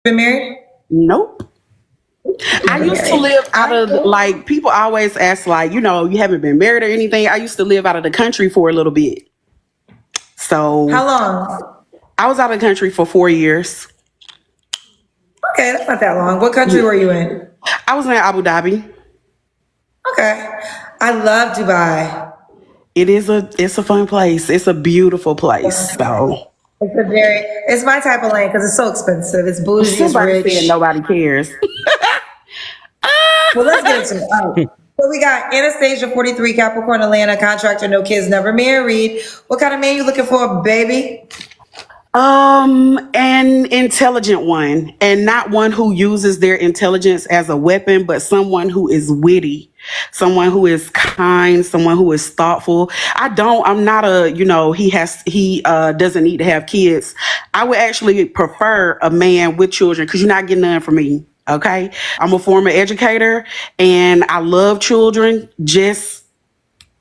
been married? Nope. I Never used to married. live out I of like people always ask like, you haven't been married or anything. I used to live out of the country for a little bit. How So long? I was out of the country for 4 years. Okay, that's not that long. What country were you in? I was in Abu Dhabi. Okay. I love Dubai. It's a fun place. It's a beautiful place. So It's my type of land because it's so expensive. It's bougie, it's somebody said rich. nobody cares. Well, let's get into it. All right. So we got Anastasia, 43, Capricorn, Atlanta, contractor, no kids, never married. What kind of man you looking for, baby? An intelligent one, and not one who uses their intelligence as a weapon, but someone who is witty, someone who is kind, someone who is thoughtful. I'm not he doesn't need to have kids. I would actually prefer a man with children because you're not getting none from me. Okay. I'm a former educator and I love children. Just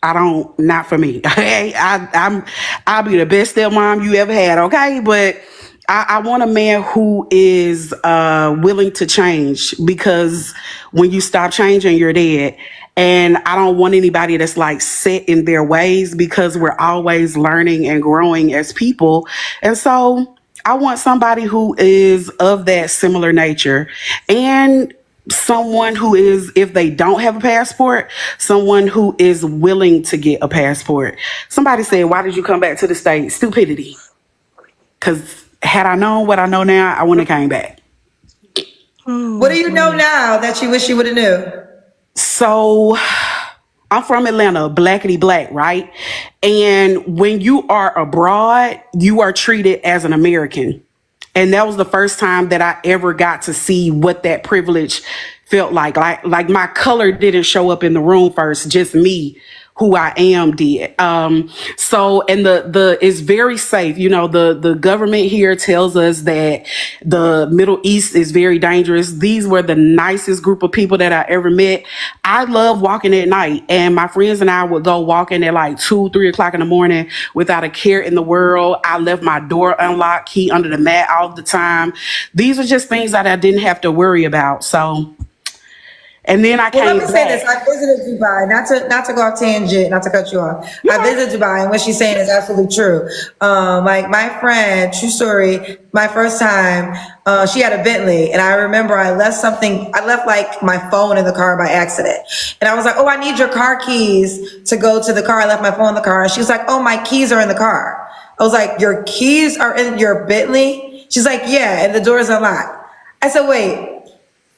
I don't, not for me. Okay, I'll be the best stepmom you ever had. Okay, but I want a man who is willing to change because when you stop changing, you're dead. And I don't want anybody that's like set in their ways because we're always learning and growing as people. And so I want somebody who is of that similar nature and someone who is, if they don't have a passport, someone who is willing to get a passport. Somebody said, why did you come back to the States? Stupidity. Because had I known what I know now, I wouldn't have came back. What do you know now that you wish you would have knew? So I'm from Atlanta, blackity black, right? And when you are abroad, you are treated as an American. And that was the first time that I ever got to see what that privilege felt like. Like my color didn't show up in the room first, just me, who I am did. So and the it's very safe. The government here tells us that the Middle East is very dangerous. These were the nicest group of people that I ever met. I love walking at night, and my friends and I would go walking at like 2, 3 o'clock in the morning without a care in the world. I left my door unlocked, key under the mat all the time. These are just things that I didn't have to worry about. So, and then I Well, let me came say this. back. I visited Dubai, not to go off tangent, not to cut you off. I Yeah. visited Dubai, and what she's saying is absolutely true. Like my friend, true story, my first time, she had a Bentley, and I remember I left something. I left like my phone in the car by accident, and I was like, "Oh, I need your car keys to go to the car." I left my phone in the car, and she was like, "Oh, my keys are in the car." I was like, "Your keys are in your Bentley?" She's like, "Yeah, and the door's unlocked." I said, "Wait."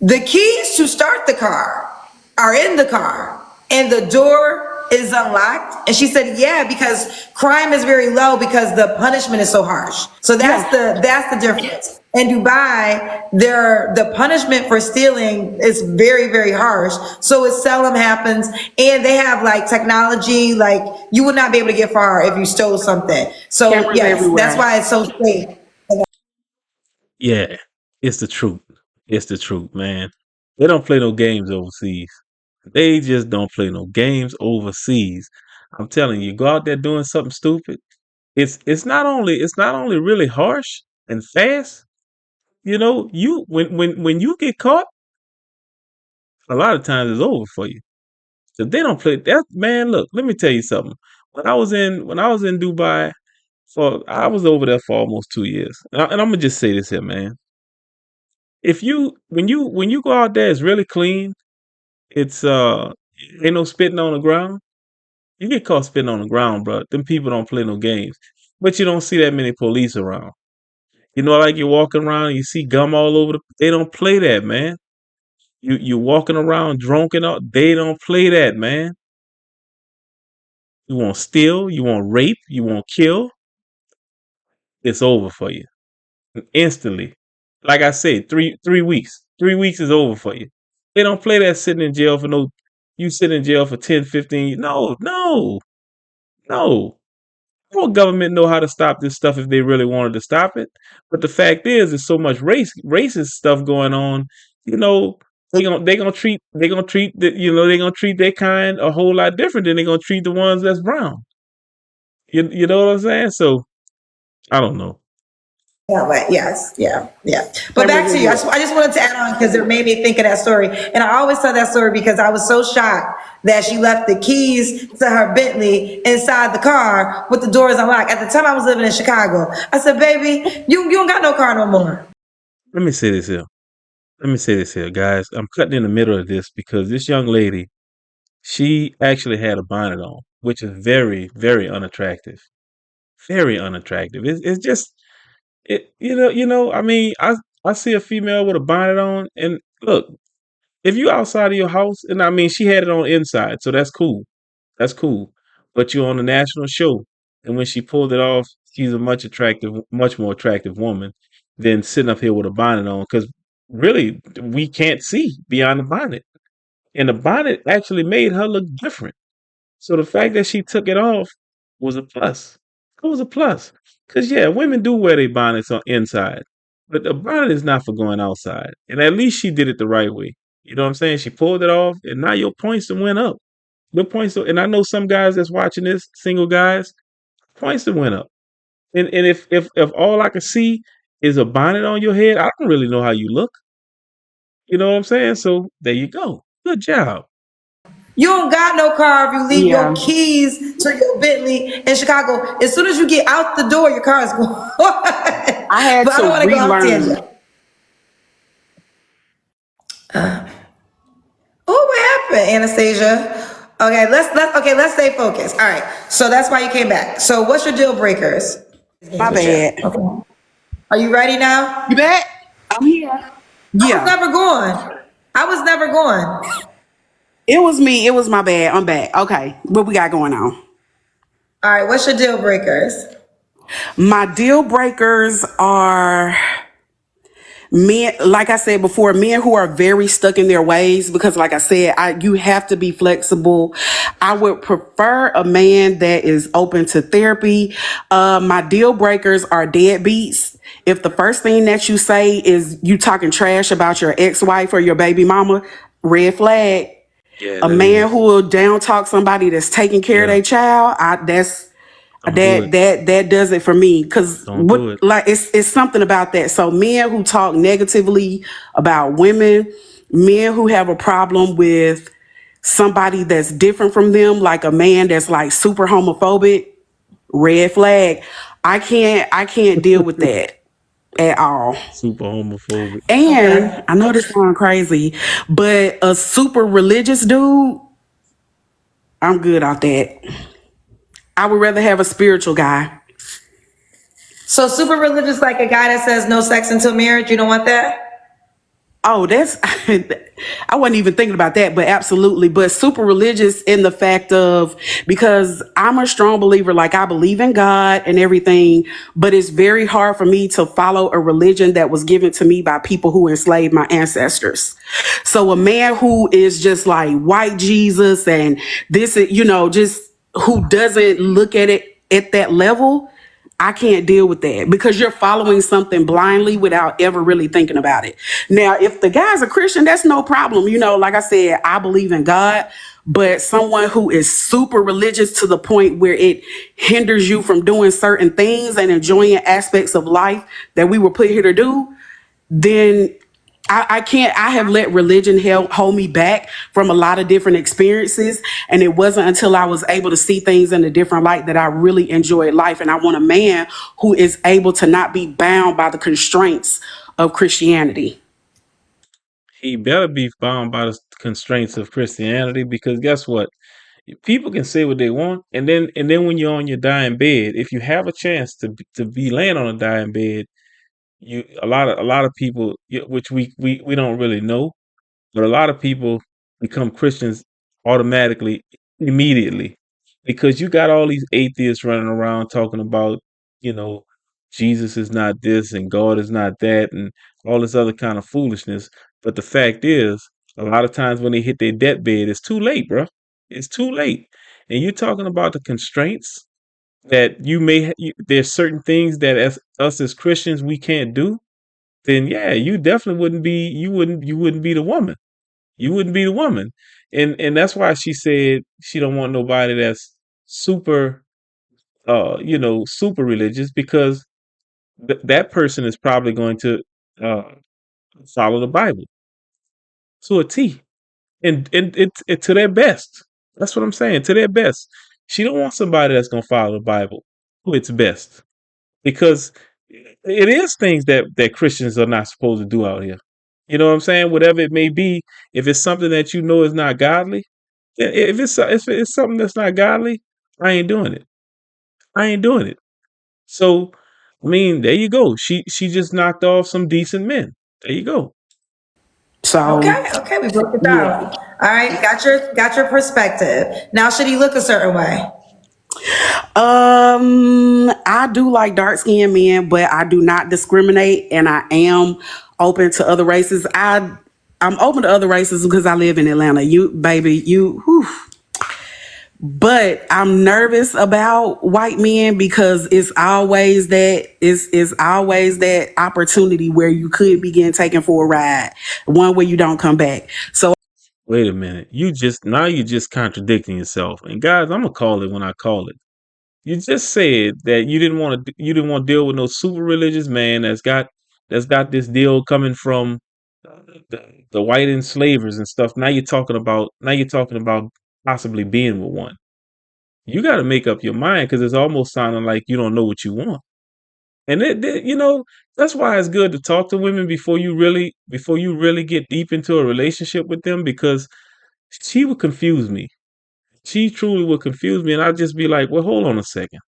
The keys to start the car are in the car and the door is unlocked. And she said, yeah, because crime is very low because the punishment is so harsh. So Yeah. that's the difference. In Dubai, the punishment for stealing is very, very harsh. So it seldom happens. And they have like technology, like you would not be able to get far if you stole something. So Cameras yes, that's everywhere. why it's so safe. Yeah, it's the truth. It's the truth, man. They don't play no games overseas. They just don't play no games overseas. I'm telling you, go out there doing something stupid. It's not only really harsh and fast. You when you get caught, a lot of times it's over for you. So they don't play that, man. Look, let me tell you something. When I was in Dubai I was over there for almost 2 years, and I'm gonna just say this here, man. If you when you go out there, it's really clean. It's ain't no spitting on the ground. You get caught spitting on the ground, bro. Them people don't play no games. But you don't see that many police around. Like you're walking around and you see gum all over they don't play that, man. You walking around drunk and all, they don't play that, man. You want steal, you want rape, you want kill, it's over for you. Instantly. Like I said, 3 weeks. 3 weeks is over for you. They don't play that sitting in jail for no you sit in jail for 10, 15. No, no, no. Well, government know how to stop this stuff if they really wanted to stop it. But the fact is, there's so much racist stuff going on. You know, they gonna treat their kind a whole lot different than they're gonna treat the ones that's brown. You know what I'm saying? So I don't know. That way, yes, yeah, yeah. But That back really to you. would. I just wanted to add on because it made me think of that story. And I always tell that story because I was so shocked that she left the keys to her Bentley inside the car with the doors unlocked. At the time I was living in Chicago. I said, baby, you don't got no car no more. Let me say this here. Let me say this here, guys. I'm cutting in the middle of this because this young lady, she actually had a bonnet on, which is very, very unattractive. Very unattractive. It's just it. I mean, I see a female with a bonnet on, and look, if you outside of your house, and I mean, she had it on inside, so that's cool. That's cool. But you're on a national show, and when she pulled it off, she's a much more attractive woman than sitting up here with a bonnet on. Because really, we can't see beyond the bonnet, and the bonnet actually made her look different. So the fact that she took it off was a plus. It was a plus. Cause yeah, women do wear their bonnets on inside, but the bonnet is not for going outside. And at least she did it the right way. You know what I'm saying? She pulled it off, and now your points done went up. Your points, and I know some guys that's watching this, single guys, points done went up. And if all I can see is a bonnet on your head, I don't really know how you look. You know what I'm saying? So there you go. Good job. You don't got no car if you leave your Yeah. keys to your Bentley in Chicago. As soon as you get out the door, your car is gone. I had But I to don't want to go off relearn. tangent. Oh, what happened, Anastasia? Let's stay focused. All right. So that's why you came back. So what's your deal breakers? My With you. bad. Okay. Are you ready now? You back? I'm here. I was Yeah. never going. I was never going. It was me. It was my bad. I'm back. Okay. What we got going on? All right. What's your deal breakers? My deal breakers are men, like I said before, men who are very stuck in their ways, because like I said, you have to be flexible. I would prefer a man that is open to therapy. My deal breakers are deadbeats. If the first thing that you say is you talking trash about your ex-wife or your baby mama, red flag. Yeah, A that man who is. will down talk somebody that's taking care of Yeah, their child, that's don't do it. that does it for me. Cause Don't what, do it. like, it's something about that. So men who talk negatively about women, men who have a problem with somebody that's different from them, like a man that's like super homophobic, red flag. I can't deal with that at all. Super homophobic. And Okay. I know this sounds crazy, but a super religious dude, I'm good off that. I would rather have a spiritual guy. So super religious, like a guy that says no sex until marriage. You don't want that? Oh, that's I wasn't even thinking about that, but absolutely. But super religious in the fact of, because I'm a strong believer, like I believe in God and everything, but it's very hard for me to follow a religion that was given to me by people who enslaved my ancestors. So a man who is just like white Jesus and this, just who doesn't look at it at that level, I can't deal with that because you're following something blindly without ever really thinking about it. Now, if the guy's a Christian, that's no problem. Like I said, I believe in God, but someone who is super religious to the point where it hinders you from doing certain things and enjoying aspects of life that we were put here to do, then I can't. I have let religion hold me back from a lot of different experiences. And it wasn't until I was able to see things in a different light that I really enjoyed life. And I want a man who is able to not be bound by the constraints of Christianity. He better be bound by the constraints of Christianity because guess what? People can say what they want, and then when you're on your dying bed, if you have a chance to be laying on a dying bed, you a lot of people, which we don't really know, but a lot of people become Christians automatically, immediately, because you got all these atheists running around talking about, you know, Jesus is not this and God is not that and all this other kind of foolishness. But the fact is, a lot of times when they hit their deathbed, it's too late, bro. It's too late. And you're talking about the constraints that there's certain things that as us as Christians we can't do. Then yeah, you definitely wouldn't be the woman. You wouldn't be the woman. And that's why she said she don't want nobody that's super super religious because that person is probably going to uh, follow the Bible to a T, and it to their best. That's what I'm saying. To their best. She don't want somebody that's gonna follow the Bible to its best, because it is things that Christians are not supposed to do out here. You know what I'm saying? Whatever it may be, if it's something that you know is not godly, if it's something that's not godly, I ain't doing it. I ain't doing it. So, I mean, there you go. She just knocked off some decent men. There you go. So Okay, okay, we broke it down. yeah. All right, got your perspective. Now, should he look a certain way? I do like dark skinned men, but I do not discriminate, and I am open to other races. I'm open to other races because I live in Atlanta. You baby, whew. But I'm nervous about white men because it's always that opportunity where you could be getting taken for a ride, one where you don't come back. So Wait a minute. You just contradicting yourself. And guys, I'm gonna call it when I call it. You just said that you didn't want to deal with no super religious man that's got this deal coming from the white enslavers and stuff. Now you're talking about possibly being with one. You got to make up your mind, because it's almost sounding like you don't know what you want. And that's why it's good to talk to women before you really get deep into a relationship with them, because she would confuse me. She truly would confuse me, and I'd just be like, "Well, hold on a second.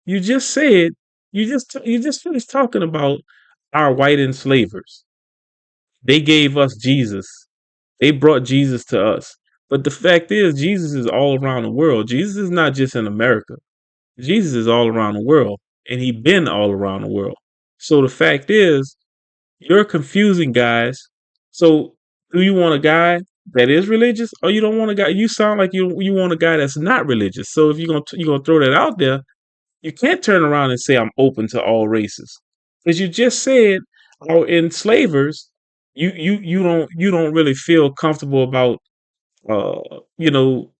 You just said you just finished talking about our white enslavers. They gave us Jesus. They brought Jesus to us. But the fact is, Jesus is all around the world. Jesus is not just in America. Jesus is all around the world, and he been all around the world. So the fact is, you're confusing guys. So do you want a guy that is religious, or you don't want a guy? You sound like you want a guy that's not religious. So if you're gonna throw that out there, you can't turn around and say I'm open to all races, because you just said our enslavers. You don't really feel comfortable about uh you know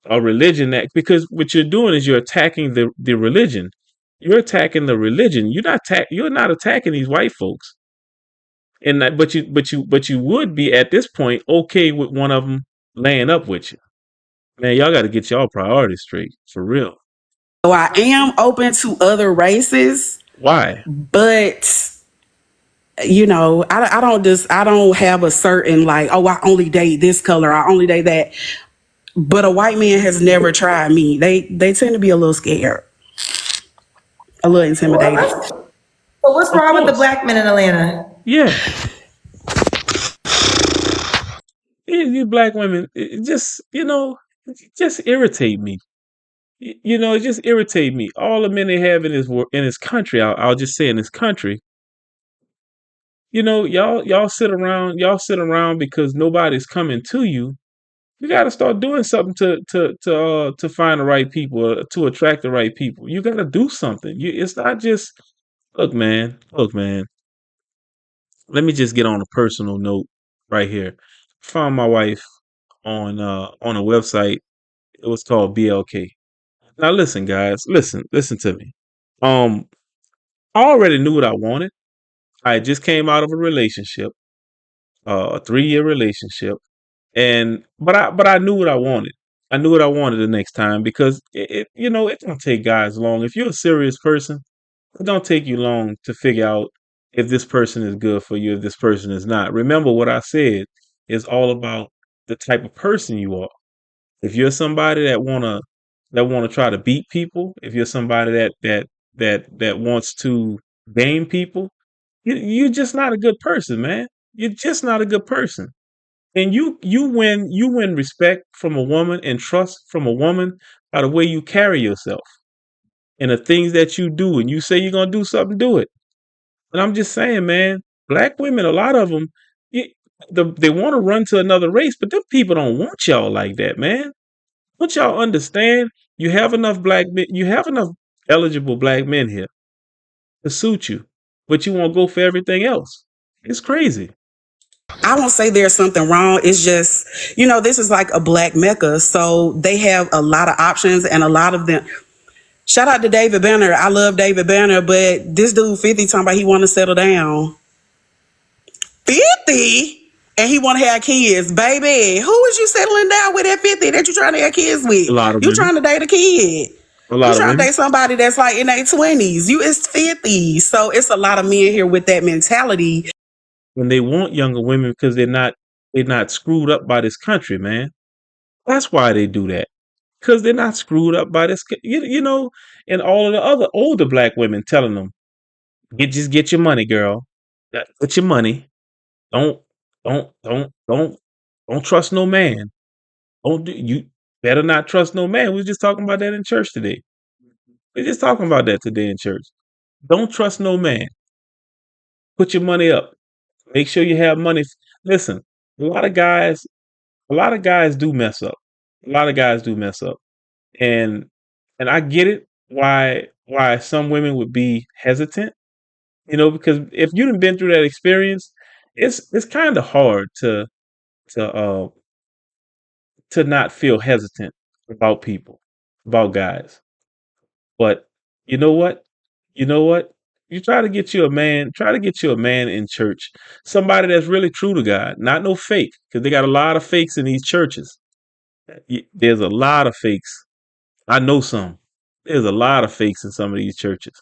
a religion, that because what you're doing is you're attacking the religion. You're attacking the religion. You're not attacking these white folks. And that, but you would be at this point okay with one of them laying up with you. Man, y'all got to get y'all priorities straight for real. I am open to other races, Why? but I don't have a certain like, oh, I only date this color, I only date that. But a white man has never tried me. They tend to be a little scared, a little Well, intimidated. so what's Of wrong with the course. black men in Atlanta? Yeah. You black women, it just irritate me. It just irritate me. All the men they have in this country, I'll just say in this country, y'all sit around because nobody's coming to you. You got to start doing something to find the right people, to attract the right people. You got to do something. It's not just look, man. Let me just get on a personal note right here. Found my wife on a website. It was called BLK. Now listen, guys, listen to me. Um, I already knew what I wanted. I just came out of a relationship, a 3-year relationship, and but I knew what I wanted. I knew what I wanted the next time, because it don't take guys long. If you're a serious person, it don't take you long to figure out if this person is good for you, if this person is not. Remember what I said is all about the type of person you are. If you're somebody that wanna try to beat people, if you're somebody that wants to game people, you're just not a good person, man. You're just not a good person. And you win respect from a woman and trust from a woman by the way you carry yourself and the things that you do. And you say you're gonna do something, do it. And I'm just saying, man, black women, a lot of them, they want to run to another race, but them people don't want y'all like that, man. Don't y'all understand? You have enough eligible black men here to suit you, but you won't go for everything else. It's crazy. I won't say there's something wrong. It's just, this is like a black mecca. So they have a lot of options, and a lot of them, Shout out to David Banner. I love David Banner, but this dude 50 talking about he want to settle down. 50? And he want to have kids. Baby, who is you settling down with at 50 that you trying to have kids with? A lot of You women. trying to date a kid. A You lot of trying to women. date somebody that's like in their 20s. You is 50. So it's a lot of men here with that mentality. When they want younger women because they're not screwed up by this country, man. That's why they do that. Because they're not screwed up by this, and all of the other older black women telling them, just get your money, girl. Get your money. Don't, don't trust no man. You better not trust no man. We were just talking about that in church today. We're just talking about that today in church. Don't trust no man. Put your money up. Make sure you have money. Listen, a lot of guys, do mess up. A lot of guys do mess up, and I get it. Why some women would be hesitant, because if you've been through that experience, it's kind of hard to uh to not feel hesitant about people, about guys. But you know what? You know what? You try to get you a man. Try to get you a man in church, somebody that's really true to God, not no fake, because they got a lot of fakes in these churches. There's a lot of fakes. I know some. There's a lot of fakes in some of these churches.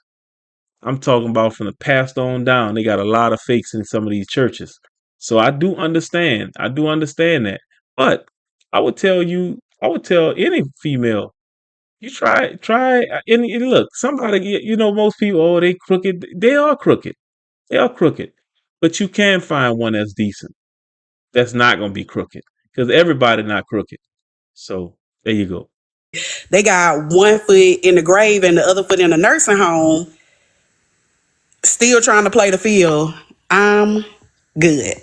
I'm talking about from the pastor on down. They got a lot of fakes in some of these churches. So I do understand. I do understand that. But I would tell any female, you try, and look, somebody, most people, oh, they crooked. They are crooked. They are crooked. But you can find one that's decent. That's not going to be crooked, because everybody not crooked. So there you go. They got one foot in the grave and the other foot in a nursing home, still trying to play the field. I'm good.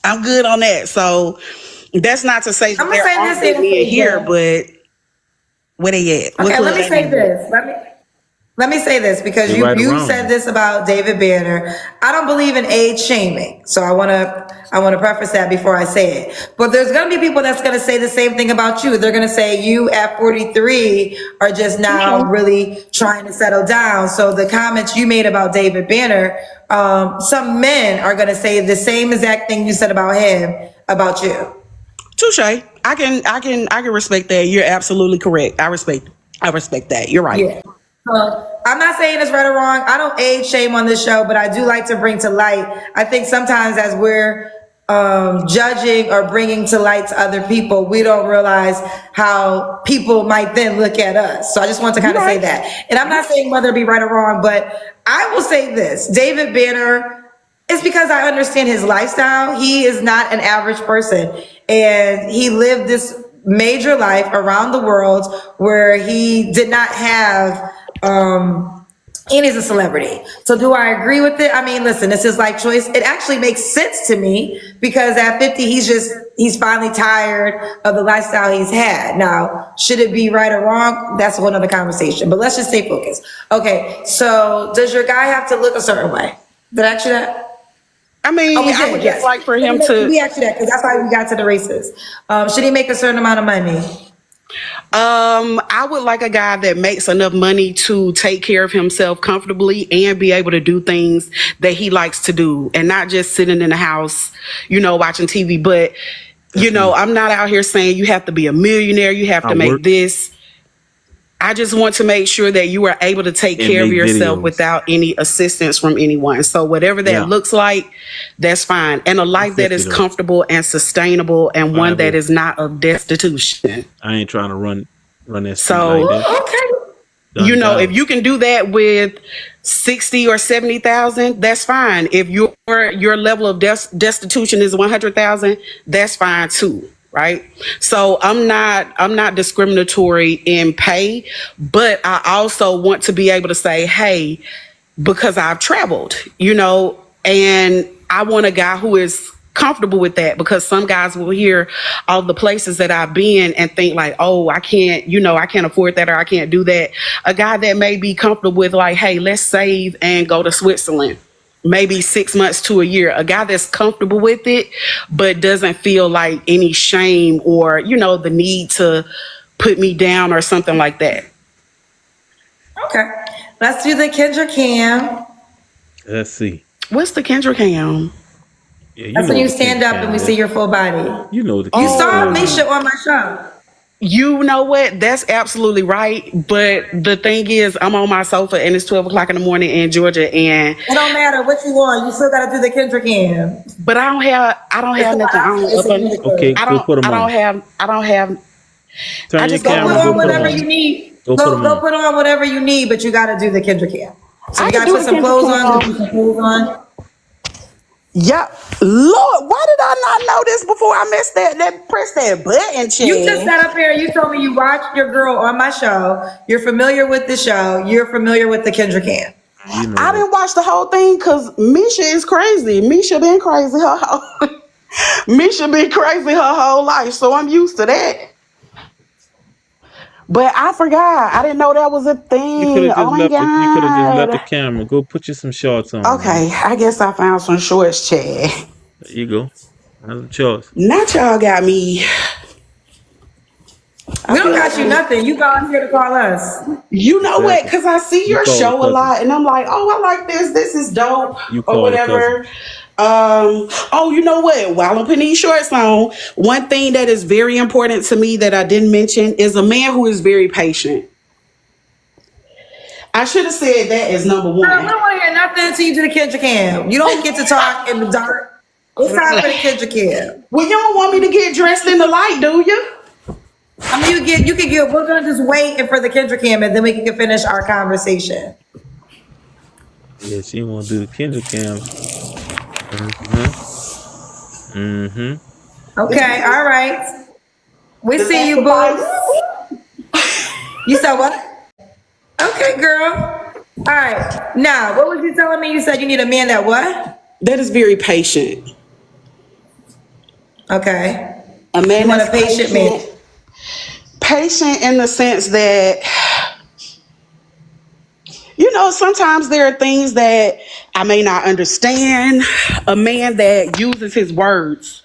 I'm good on that. So that's not to say I'm that gonna there say aren't this good men here, here. but where they at? What Okay, let club me they say in? this. Let me say this, because You're you right you around said you. this about David Banner. I don't believe in age shaming, so I want to preface that before I say it. But there's going to be people that's going to say the same thing about you. They're going to say you at 43 are just now really trying to settle down. So the comments you made about David Banner, some men are going to say the same exact thing you said about him about you. Touche. I can respect that. You're absolutely correct. I respect that. You're right. Yeah. I'm not saying it's right or wrong. I don't age shame on this show, but I do like to bring to light. I think sometimes as we're judging or bringing to light to other people, we don't realize how people might then look at us. So I just want to You're kind of say right. that. And I'm not saying whether it be right or wrong, but I will say this. David Banner, it's because I understand his lifestyle. He is not an average person. And he lived this major life around the world where he did not have, and he's a celebrity. So do I agree with it? I mean, listen, it's his life choice. It actually makes sense to me because at 50, he's finally tired of the lifestyle he's had. Now, should it be right or wrong? That's a whole nother conversation, but let's just stay focused. Okay. So does your guy have to look a certain way? Did I ask you that? I Oh, mean, we I would did, just yes. like for him We to. asked you that because that's why we got to the races. Should he make a certain amount of money? I would like a guy that makes enough money to take care of himself comfortably and be able to do things that he likes to do and not just sitting in the house, watching TV. But, That's me. I'm not out here saying you have to be a millionaire, you have I to work make this. I just want to make sure that you are able to take and care of make yourself videos. without any assistance from anyone. So whatever that Yeah, looks like, that's fine. And a I'm life that 50 is though. comfortable and sustainable and one 5 that years. is not of destitution. I ain't trying to run that street like So that. Okay. Done if job. you can do that with 60 or 70,000, that's fine. If your level of destitution is 100,000, that's fine too, right? So I'm not discriminatory in pay, but I also want to be able to say, hey, because I've traveled, and I want a guy who is comfortable with that, because some guys will hear all the places that I've been and think like, oh, I can't afford that, or I can't do that. A guy that may be comfortable with like, hey, let's save and go to Switzerland, maybe 6 months to a year. A guy that's comfortable with it, but doesn't feel like any shame or, the need to put me down or something like that. Okay. Let's do the Kendra cam. Let's see. What's the Kendra cam? Yeah, you That's know when what you the stand Kendra up and we cam see is. your full body. You know what the You Kendra saw cam is. Misha on my show. You know what? That's absolutely right. But the thing is, I'm on my sofa and it's 12 o'clock in the morning in Georgia, and It don't matter what you want. You still got to do the Kendra cam. but It's I don't have called nothing on outfits up and on. Okay, unicorn. go put them on. I don't have. I Turn your just Go got put camera. my. Go on put them whatever on. you need. Go put them Go on. put on whatever you need, but you got to do the Kendra cam. So I you can got to do put the some Kendra clothes on. Put cam. some clothes on. Yep. Lord, why did I not know this before I missed that press that button, You just Chad? sat up here and you told me you watched your girl on my show. You're familiar with the show. You're familiar with the Kendra cam. You know I that. didn't watch the whole thing because Misha is crazy. Misha been crazy her whole Misha been crazy her whole life, so I'm used to that. But I forgot. I didn't know that was a You could thing. have Oh just my left it. You could have just left the god. camera. Go put you some shorts on, man. Okay, I guess I found some shorts, Chad. There you go. That's a choice. Not y'all got me. I We don't feel like got you nothing. You volunteer to call us. you know what? Exactly. Because I see You your call the show a cousin. lot, and I'm like, oh, I like this. This is dope, You or call the cousin. whatever. Oh, you know what? While I'm putting these shorts on, one thing that is very important to me that I didn't mention is a man who is very patient. I should have said that as number Girl, we one. don't want to hear nothing until you do the Kendra cam. You don't get to talk in the dark. It's time for the Kendra cam. Well, you don't want me to get dressed in the light, do you? I mean, you can get. We're gonna just wait for the Kendra cam, and then we can finish our conversation. Yeah, she want to do the Kendra cams. Mm-hmm. Mm-hmm. Okay, all right. We Does see that you, boo. suffice? You said what? Okay, girl. All right. Now, what was you telling me? You said you need a man that what? That is very patient. Okay. A You man want that's a patient man. patient. Patient in the sense that, sometimes there are things that I may not understand. A man that uses his words.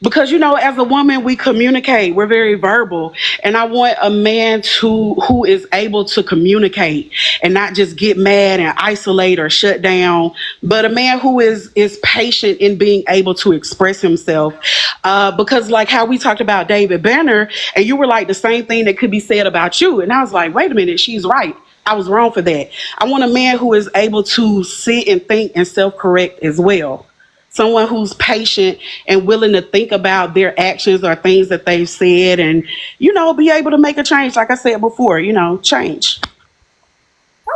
Because as a woman we communicate, we're very verbal, and I want a man who is able to communicate and not just get mad and isolate or shut down, but a man who is patient in being able to express himself. Because like how we talked about David Banner, and you were like the same thing that could be said about you, and I was like, wait a minute, she's right. I was wrong for that. I want a man who is able to sit and think and self-correct as well. Someone who's patient and willing to think about their actions or things that they've said, and be able to make a change, like I said before, change.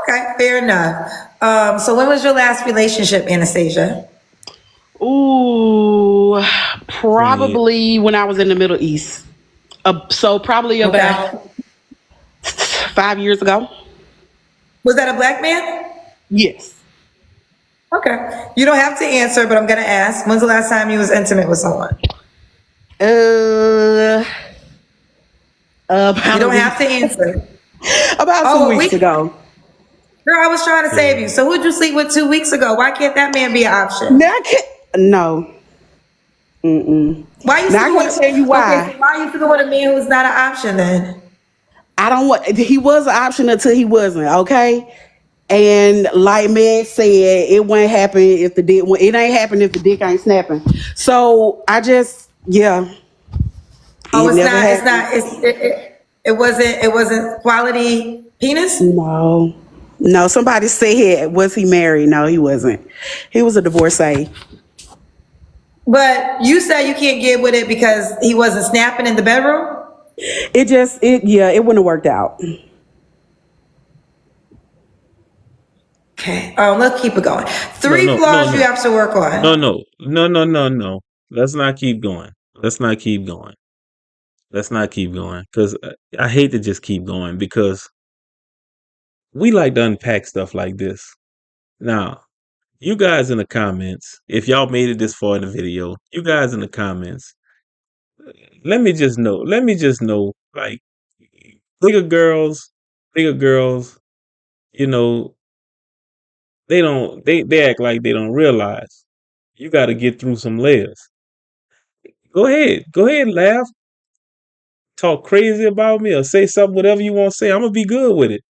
Okay, fair enough. So when was your last relationship, Anastasia? Ooh, 28. probably when I was in the Middle East. So probably Okay. about 5 years ago. Was that a black man? Yes. Okay. You don't have to answer, but I'm gonna ask. When's the last time you was intimate with someone? uh You about a don't have week to answer. about two Oh, a weeks week? ago. Girl, I was trying to save you. So who'd you sleep with 2 weeks ago? Why can't that man be an option? Now I can't, no. Mm-mm. Why you Now I sleeping can't with tell you okay, so why. why you sleeping with a man who's not an option then? I don't want. He was an option until he wasn't. Okay. And like Meg said, it won't happen if the dick. It ain't happen if the dick ain't snapping. So I just, yeah, Oh, it never it's happened. not, it wasn't quality penis? No, no. Somebody said, was he married? No, he wasn't. He was a divorcee. But you said you can't get with it because he wasn't snapping in the bedroom? It wouldn't have worked out. Okay. Let's keep it going. No, Three no, no, flaws you no. have to work No, on. no. No, no, no, no. Let's not keep going. Let's not keep going. Let's not keep going. Because I hate to just keep going because we like to unpack stuff like this. Now, you guys in the comments, if y'all made it this far in the video, you guys in the comments, let me just know, like, bigger girls, bigger girls, you know, they act like they don't realize you got to get through some layers. Go ahead, laugh, talk crazy about me, or say something, whatever you want to say. I'm gonna be good with it.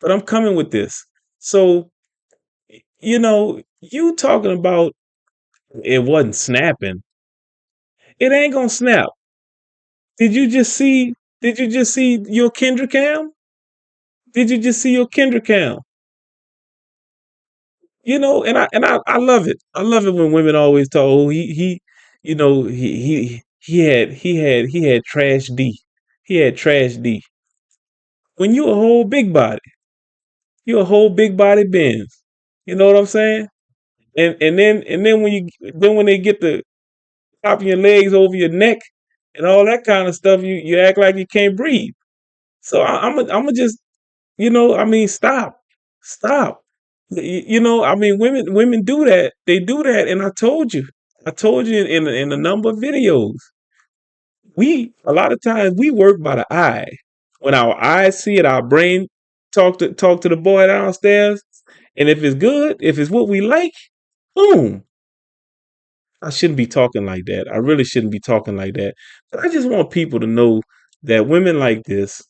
But I'm coming with this. So, you talking about it wasn't snapping. It ain't gonna snap. Did you just see? Did you just see your Kendra cam? Did you just see your Kendra cam? And I love it. I love it when women always talk. Oh, he had trash D. He had trash D. When you a whole big body, you a whole big body Benz. You know what I'm saying? And then when they get the top of your legs over your neck and all that kind of stuff, you act like you can't breathe. So I'm just stop, stop. Women do that. They do that, and I told you in a number of videos. A lot of times we work by the eye. When our eyes see it, our brain talk to the boy downstairs, and if it's good, if it's what we like, boom. I shouldn't be talking like that. I really shouldn't be talking like that. But I just want people to know that women like this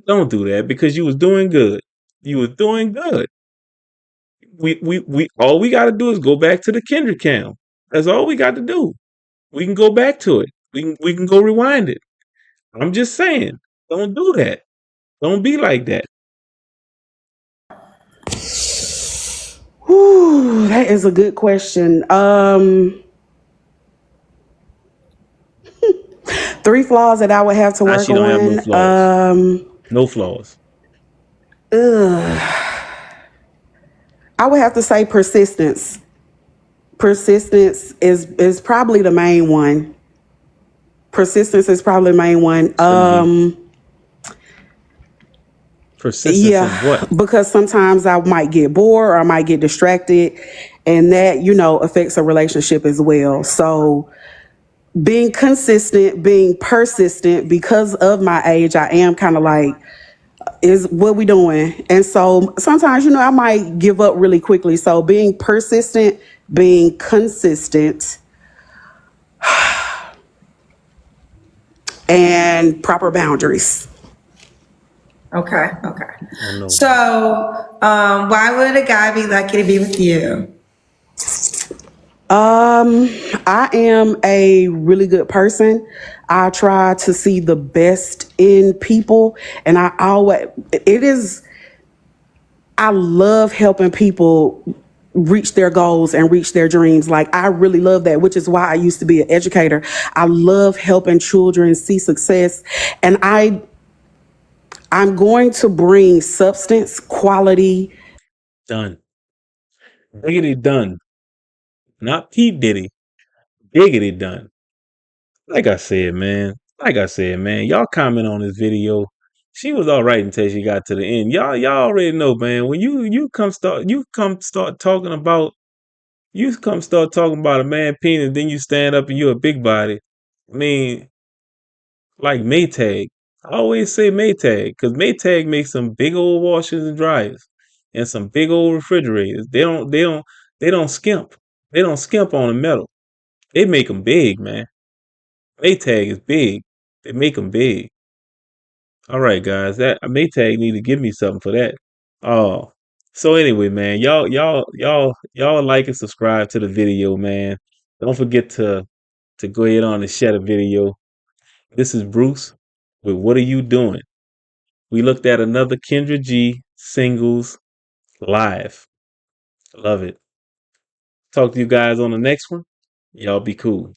don't do that because you was doing good. You was doing good. We all we got to do is go back to the Kendrick cam. That's all we got to do. We can go back to it. We can go rewind it. I'm just saying, don't do that. Don't be like that. Whew, that is a good question. Three flaws that I would have to Now work she don't have no on. flaws. No flaws. I would have to say persistence. Persistence is probably the main one. Persistence is probably the main one. Persistence in Yeah, what? because sometimes I might get bored or I might get distracted, and that affects a relationship as well. So being consistent, being persistent, because of my age, I am kind of like, is what we doing? And so sometimes, I might give up really quickly. So being persistent, being consistent, and proper boundaries. Okay. Oh no. So, why would a guy be lucky to be with you? I am a really good person. I try to see the best in people, and I love helping people reach their goals and reach their dreams. Like, I really love that, which is why I used to be an educator. I love helping children see success, and I'm going to bring substance, quality. Done. Diggity done. Not P. Diddy. Diggity done. Like I said, man. Y'all comment on this video. She was all right until she got to the end. Y'all already know, man. When you come start talking about a man penis, then you stand up and you're a big body. I mean, like Maytag. I always say Maytag because Maytag makes some big old washers and dryers and some big old refrigerators. They don't skimp. They don't skimp on the metal. They make them big, man. Maytag is big. They make them big. All right, guys. That Maytag need to give me something for that. Oh, so anyway, man, y'all like and subscribe to the video, man. Don't forget to go ahead on and share the video. This is Bruce with What Are You Doing? We looked at another Kendra G singles live. Love it. Talk to you guys on the next one. Y'all be cool.